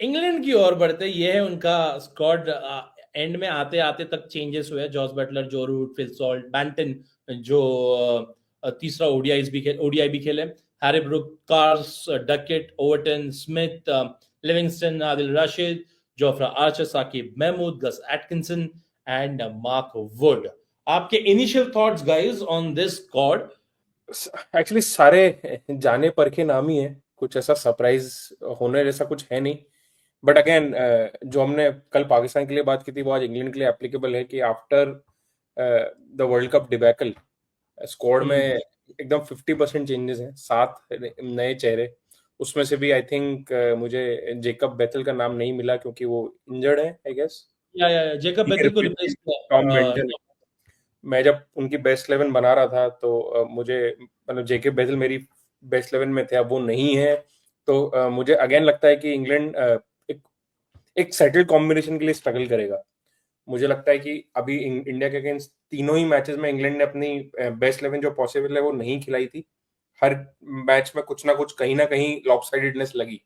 England की ओर बढ़ते ये है उनका स्क्वाड। एंड में आते आते तक चेंजेस हुए। Jos Buttler, Joe Root, Phil Salt, Banton, जो तीसरा ओडीआई भी खेले, Harry Brook, Carse, Duckett, Overton, Smith, Livingstone, Adil Rashid, Jofra Archer, Saqib Mahmood, Gus Atkinson and Mark Wood. आपके initial thoughts guys on this squad? Actually सारे जाने परखे नाम ही है, कुछ ऐसा सरप्राइज होने जैसा कुछ है नहीं। बट अगेन, जो हमने कल पाकिस्तान के लिए बात की थी वो आज इंग्लैंड के लिए एप्लीकेबल है कि after the world cup debacle squad में एकदम 50% चेंजेस हैं, 7 नए चेहरे। उसमें से भी आई थिंक मुझे जेकब बेथल का नाम नहीं मिला क्योंकि वो इंजर्ड है आई गेस। या जेकब बेथल को रिप्लेस टॉम किया। बेंटन। मैं जब उनकी बेस्ट 11 बना रहा था तो मुझे मतलब जेके बेथल मेरी बेस्ट 11 में थे, अब वो नहीं है। तो मुझे अगेन लगता है कि इंग्लैंड एक एक सेटल्ड कॉम्बिनेशन के लिए स्ट्रगल करेगा। मुझे लगता है कि अभी इंडिया के अगेंस्ट तीनों ही मैचेस में इंग्लैंड ने अपनी बेस्ट 11 जो पॉसिबल है वो नहीं खिलाई थी। हर मैच में कुछ ना कहीं लॉपसाइडेडनेस लगी।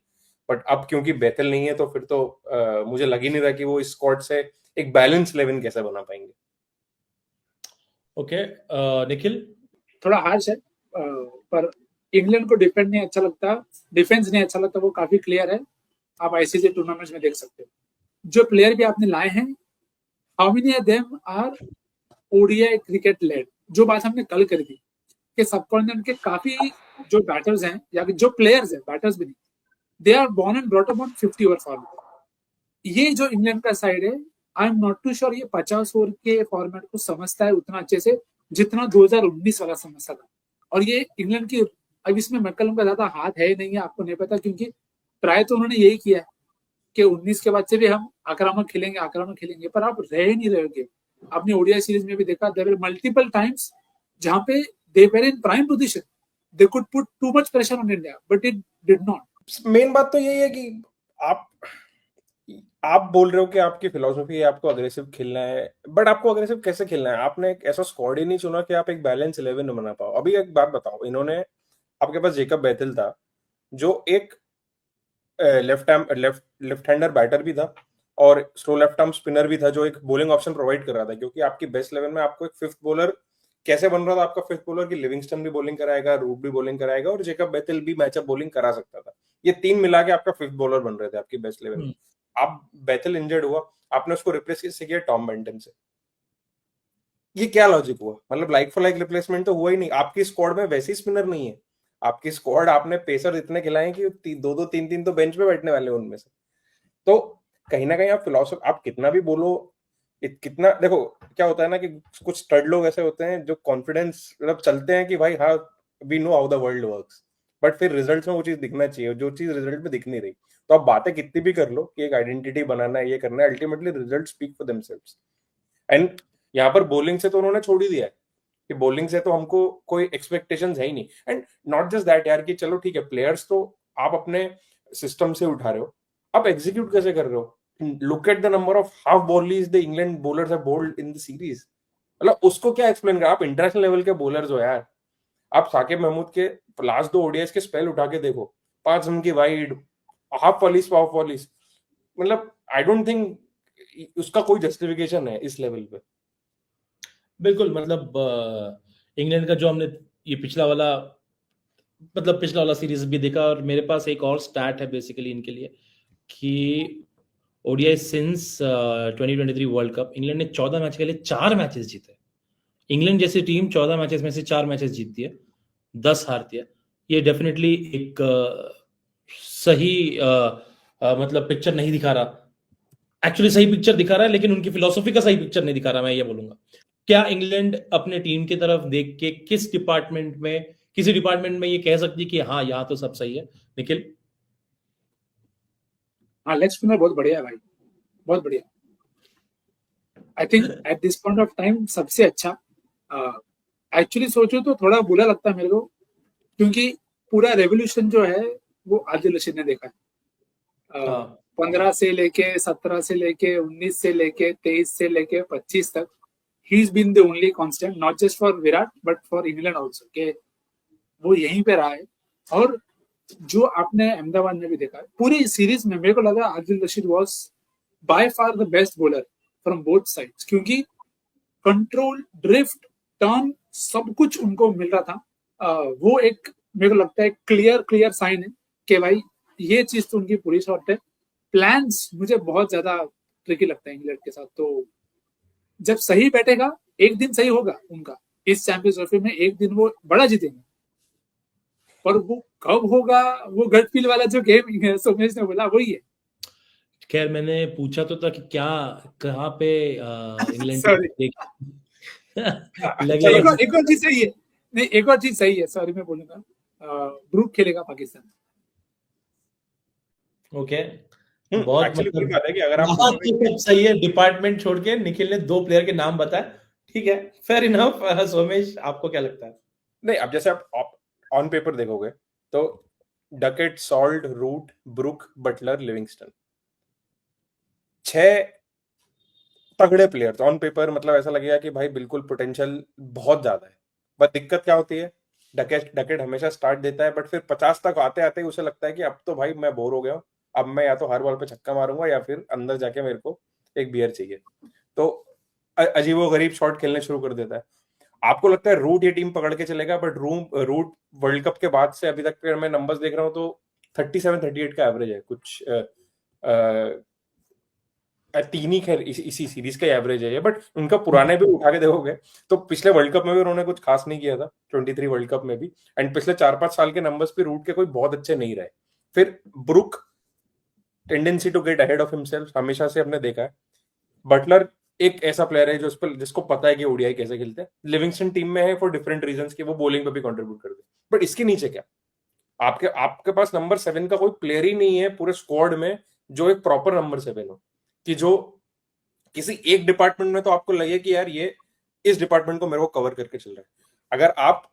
बट अब क्योंकि बेथल नहीं है तो फिर तो मुझे लग ही नहीं रहा कि वो इस स्क्वाड से एक बैलेंस 11 कैसे बना पाएंगे। ओके, निखिल? थोड़ा हार्श है, पर इंग्लैंड को डिफेंड नहीं अच्छा लगता, डिफेंस नहीं अच्छा लगता, वो काफी क्लियर है। आप आईसीसी टूर्नामेंट्स में देख सकते हो जो प्लेयर भी आपने लाए हैं, how many of them are ODI cricket led. जो बात हमने कल करी थी कि सबकॉन्टिनेंट के काफी जो बैटर्स हैं या जो प्लेयर्स हैं, बैटर्स भी नहीं, they are born and brought up on 50 over format. ये जो इंग्लैंड का साइड है, I am not too sure ये 50 ओवर के फॉर्मेट को समझता है उतना अच्छे से जितना 2019 वाला समझता था। और ये इंग्लैंड की, अब इसमें मैकलम का ज्यादा हाथ है नहीं है, आपको नहीं पता, क्योंकि ट्राई तो उन्होंने यही किया है कि 19 के बाद से भी हम आक्रामक खेलेंगे, पर आप रह ही नहीं रहे। आपने ओडीआई सीरीज में भी देखा, देयर वर मल्टीपल टाइम्स जहां पे they were in prime position, they could put too much pressure on India but it did not. Main बात तो यही है कि आप आप बोल रहे हो कि आपकी फिलॉसफी है, आपको अग्रेसिव खेलना है, बट आपको अग्रेसिव कैसे खेलना है? आपने एक ऐसा स्क्वाड ही नहीं चुना कि आप एक बैलेंस 11 बना पाओ। अभी एक बात बताओ, इन्होंने आपके पास जेकब बेथल था जो एक लेफ्ट हैंडर बैटर भी था और स्लो लेफ्ट आर्म स्पिनर भी था जो एक बॉलिंग ऑप्शन प्रोवाइड कर रहा था, क्योंकि आपकी बेस्ट 11 में आपको एक फिफ्थ बॉलर कैसे बन रहा था? आपका फिफ्थ बॉलर की लिविंगस्टन भी बॉलिंग कराएगा, रूट भी बॉलिंग कराएगा और जेकब बेथल भी मैचअप बॉलिंग करा सकता था। ये तीन मिला के आपका फिफ्थ बॉलर बन रहे थे आपकी बेस्ट 11 में। आप बेथल इंजर्ड हुआ, आपने उसको रिप्लेस किससे किया? टॉम बेंटन से। ये क्या लॉजिक हुआ? मतलब लाइक फॉर लाइक रिप्लेसमेंट तो हुआ ही नहीं। आपकी स्क्वाड में वैसे ही स्पिनर नहीं है। आपकी स्क्वाड, आपने पेसर इतने खिलाए कि दो दो तीन तीन तो बेंच पे बैठने वाले हैं उनमें से। तो कहीं ना कहीं आप फिलोसफी, आप कितना भी बोलो, कितना देखो, क्या होता है ना कि कुछ स्टड लोग ऐसे होते हैं जो कॉन्फिडेंस मतलब चलते हैं कि भाई हाँ, we know how the world works, but फिर रिजल्ट्स में वो चीज दिखना चाहिए, जो चीज रिजल्ट में दिख नहीं रही। तो आप बातें कितनी भी कर लो कि एक आइडेंटिटी बनाना है, ये करना है, ultimately result speak for themselves. And यहाँ पर बॉलिंग से तो उन्होंने छोड़ ही दिया है कि बॉलिंग से तो हमको कोई एक्सपेक्टेशंस है ही नहीं। एंड नॉट जस्ट दैट यार, कि चलो ठीक है, प्लेयर्स तो आप अपने सिस्टम से उठा रहे हो, आप एग्जीक्यूट कैसे कर रहे हो? Look at the number of half volleys the England bowlers have bowled in the series. मतलब उसको क्या एक्सप्लेन कर, आप इंटरनेशनल लेवल के बॉलर्स हो यार। आप साकिब महमूद के लास्ट 2 ओडीआईस के स्पेल उठा के देखो, 5 रन की वाइड, हाफ वॉलीज, पाव वॉलीज। मतलब आई डोंट थिंक उसका कोई जस्टिफिकेशन है इस लेवल पे। बिल्कुल, मतलब इंग्लैंड का जो हमने ये पिछला वाला सीरीज भी देखा, और मेरे पास एक और स्टैट है बेसिकली इनके लिए कि ODI since 2023 world cup England ने 14 मैच खेले, 4 मैचेस जीते। इंग्लैंड जैसी टीम 14 मैचेस में से 4 मैचेस जीतती है, 10 हारती है। ये डेफिनेटली एक सही मतलब पिक्चर नहीं दिखा रहा। एक्चुअली सही पिक्चर दिखा रहा है, लेकिन उनकी फिलोसफी का सही पिक्चर नहीं दिखा रहा, मैं ये बोलूंगा। क्या इंग्लैंड अपने टीम की तरफ देख के किसी डिपार्टमेंट में ये कह सकती है कि हाँ, यहाँ तो सब सही है? निखिल? हाँ, लेग स्पिनर बहुत बढ़िया है भाई, बहुत बढ़िया। I think at this point of time सबसे अच्छा। एक्चुअली सोचो तो थोड़ा बुरा लगता है मेरे को, क्योंकि पूरा रेवोल्यूशन जो है वो आदिल रशीद ने देखा है। हाँ, 15 से लेके 17 से लेके 19 से लेके 23 से लेके 25 तक, he is been the only constant, not just for Virat but for England also, के वो यहीं पे रहा है। और जो आपने अहमदाबाद में भी देखा, पूरी सीरीज में मेरे को लगा Adil Rashid was by far the best bowler from both sides, क्योंकि कंट्रोल, ड्रिफ्ट, टर्न सब कुछ उनको मिल रहा था। वो एक मेरे को लगता है क्लियर साइन है कि भाई ये चीज तो उनकी पूरी शॉर्ट है। प्लान्स मुझे बहुत ज्यादा ट्रिकी लगता है इंग्लैंड के साथ, तो जब सही बैठेगा एक दिन सही होगा उनका इस चैंपियंस ट्रॉफी में, एक दिन वो बड़ा जीतेंगे, पर वो कब होगा, वो गट फील वाला जो गेम सोमेश ने बोला वही है। खैर मैंने पूछा तो था कि क्या कहाँ पे इंग्लैंड Sorry. लगे एक और चीज सही है, नहीं एक और चीज सही है, सॉरी मैं बोलूंगा, ब्रूक खेलेगा पाकिस्तान। ओके बहुत एक्चुअली मतलब बात है कि अगर आप हाँ, ये सब सही है। डिपार्टमेंट छोड़ के निखिल ने 2 प्लेयर के नाम बताए, ठीक है, फेयर इनफ। सोमेश आपको क्या लगता है? नहीं, अब जैसे आप ऑन पेपर देखोगे तो Duckett, Salt, Root, Brook, Buttler, Livingstone, 6 तगड़े प्लेयर ऑन पेपर, मतलब ऐसा लगेगा कि भाई बिल्कुल पोटेंशियल बहुत ज्यादा है। बट दिक्कत क्या होती है, डकेट हमेशा स्टार्ट देता है, बट फिर 50 तक आते आते उसे लगता है कि अब तो भाई मैं बोर हो गया हूँ, अब मैं या तो हर बॉल पे छक्का मारूंगा या फिर अंदर जाके मेरे को एक बियर चाहिए, तो अजीबो गरीब शॉट खेलने शुरू कर देता है। आपको लगता है रूट ये टीम पकड़ के चलेगा, बट रूट वर्ल्ड कप के बाद से अभी तक के मैं नंबर्स देख रहा हूँ तो 37-38 का एवरेज है कुछ, 3 ही खैर इसी सीरीज का एवरेज है, बट उनका पुराने भी उठा के देखोगे तो पिछले वर्ल्ड कप में भी उन्होंने कुछ खास नहीं किया था, 23 वर्ल्ड कप में भी, एंड पिछले 4-5 साल के नंबर्स पे रूट के कोई बहुत अच्छे नहीं रहे। फिर Brook tendency to get ahead of himself हमेशा से हमने देखा है। बटलर एक ऐसा प्लेयर है जिसको पता है कि ओडीआई कैसे खेलते हैं। लिविंगस्टन टीम में है फॉर डिफरेंट रीजंस कि वो बॉलिंग पे भी कंट्रीब्यूट कर दे, बट इसके नीचे क्या, आपके पास नंबर 7 का कोई प्लेयर ही नहीं है पूरे स्क्वाड में जो एक प्रॉपर नंबर 7 हो, कि जो किसी एक डिपार्टमेंट में तो आपको लगे कि यार ये इस डिपार्टमेंट को मेरे को कवर करके चल रहा है। अगर आप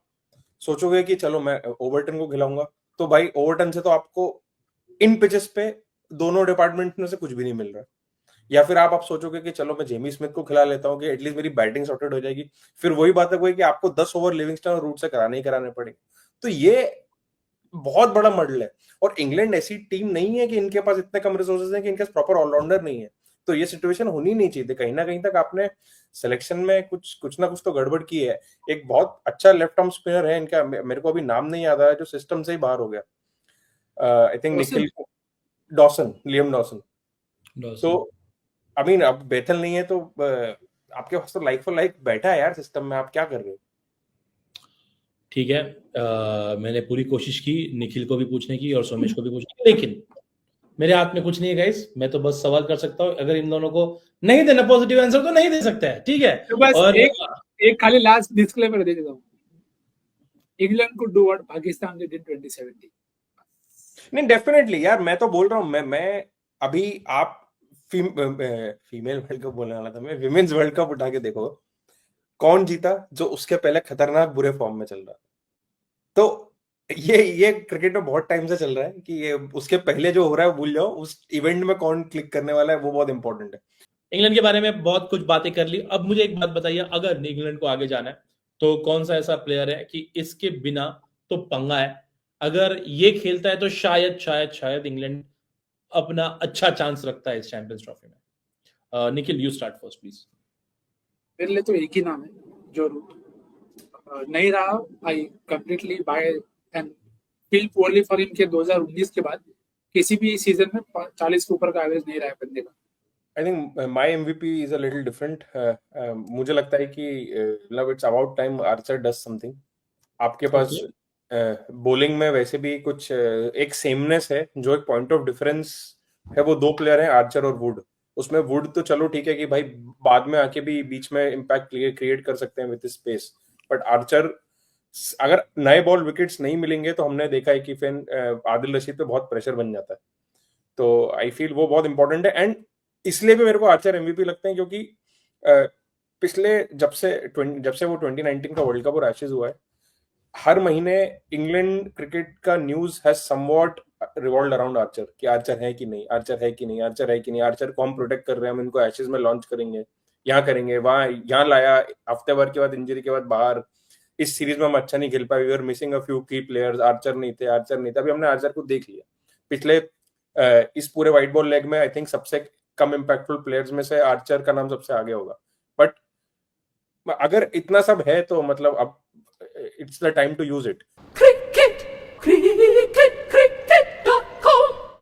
सोचोगे कि चलो मैं ओवरटन को खिलाऊंगा, तो भाई ओवरटन से तो आपको इन पिचेस पे दोनों डिपार्टमेंट में से कुछ भी नहीं मिल रहा। या फिर आप सोचोगे कि चलो मैं जेमी स्मिथ को खिला लेता हूँ कि एटलीस्ट मेरी बैटिंग सॉर्टेड हो जाएगी, फिर वही बात है कि आपको 10 ओवर लिविंगस्टन और रूट से कराने ही कराने पड़ेंगे। तो ये बहुत बड़ा मॉडल है, और इंग्लैंड ऐसी टीम नहीं है कि इनके पास इतने कम रिसोर्सेज हैं कि इनके पास प्रॉपर ऑलराउंडर नहीं है, तो ये सिचुएशन होनी नहीं चाहिए। कहीं ना कहीं तक आपने सिलेक्शन में कुछ ना कुछ तो गड़बड़ की है। एक बहुत अच्छा लेफ्ट आर्म स्पिनर है इनका, मेरे को अभी नाम नहीं याद आया, जो सिस्टम से ही बाहर हो गया, I think Nikhil Dawson, Liam Dawson. तो आई मीन अब बेथल नहीं है तो आपके पास तो लाइक फॉर लाइक बैठा है यार सिस्टम में, आप क्या कर रहे हो? ठीक है, मैंने पूरी कोशिश की निखिल को भी पूछने की और सोमेश को भी पूछने की, लेकिन मेरे हाथ में कुछ नहीं है गाइस। मैं तो बस सवाल कर सकता हूँ, अगर इन दोनों को नहीं देना पॉजिटिव आंसर तो नहीं दे सकता है, ठीक है। तो बस और एक खाली लास्ट डिस्क्लेमर दे देता हूँ, इंग्लैंड को do what Pakistan did in 2017। नहीं डेफिनेटली यार, मैं तो बोल रहा हूँ, मैं अभी आप फीमेल वर्ल्ड कप बोलने वाला था मैं, विमेन्स वर्ल्ड कप उठा के देखो कौन जीता, जो उसके पहले खतरनाक बुरे फॉर्म में चल रहा। तो ये क्रिकेट में बहुत टाइम से चल रहा है कि ये उसके पहले जो हो रहा है भूल जाओ, उस इवेंट में कौन क्लिक करने वाला है वो बहुत इंपॉर्टेंट है। इंग्लैंड के बारे में बहुत कुछ बातें कर ली, अब मुझे एक बात बताइए, अगर इंग्लैंड को आगे जाना है तो कौन सा ऐसा प्लेयर है कि इसके बिना तो पंगा है, अगर ये खेलता है तो शायद शायद शायद इंग्लैंड अपना अच्छा चांस रखता है इस चैंपियंस ट्रॉफी में। Nikhil you start first please. मेरे लिए तो एक ही नाम है, जो रूट नहीं रहा, I completely by and feel poorly for him के 2019 के बाद किसी भी सीजन में 40 के ऊपर का एवरेज नहीं रहा है बंदे का। I think my MVP is a little different. मुझे लगता है कि मतलब it's about time Archer does something. आपके पास बॉलिंग में वैसे भी कुछ एक सेमनेस है, जो एक पॉइंट ऑफ डिफरेंस है, वो 2 प्लेयर हैं, आर्चर और वुड। उसमें वुड तो चलो ठीक है कि भाई बाद में आके भी बीच में इम्पैक्ट क्रिएट कर सकते हैं विद स्पेस, बट आर्चर अगर नए बॉल विकेट्स नहीं मिलेंगे तो हमने देखा है कि फिर आदिल रशीद पे बहुत प्रेशर बन जाता है। तो आई फील वो बहुत इंपॉर्टेंट है, एंड इसलिए भी मेरे को आर्चर एमवीपी लगते हैं क्योंकि पिछले जब से वो 2019 का वर्ल्ड कप और एशेज हुआ है, हर महीने इंग्लैंड क्रिकेट का news has somewhat revolved around Archer, कि आर्चर है कि नहीं, आर्चर है कि नहीं, आर्चर है कि नहीं, आर्चर को हम प्रोटेक्ट कर रहे हैं, हम इनको एशेज में लॉन्च करेंगे, यहाँ करेंगे, वहां यहाँ लाया, हफ्ते भर के बाद इंजरी के बाद बाहर, इस सीरीज में हम अच्छा नहीं खेल पाए, we are missing a few key players, Archer नहीं थे। अभी हमने आर्चर को देख लिया। पिछले इस पूरे व्हाइट बॉल लेग में आई थिंक सबसे कम इम्पैक्टफुल प्लेयर्स में से आर्चर का नाम सबसे आगे होगा। बट अगर इतना सब है तो मतलब अब it's the time to use it.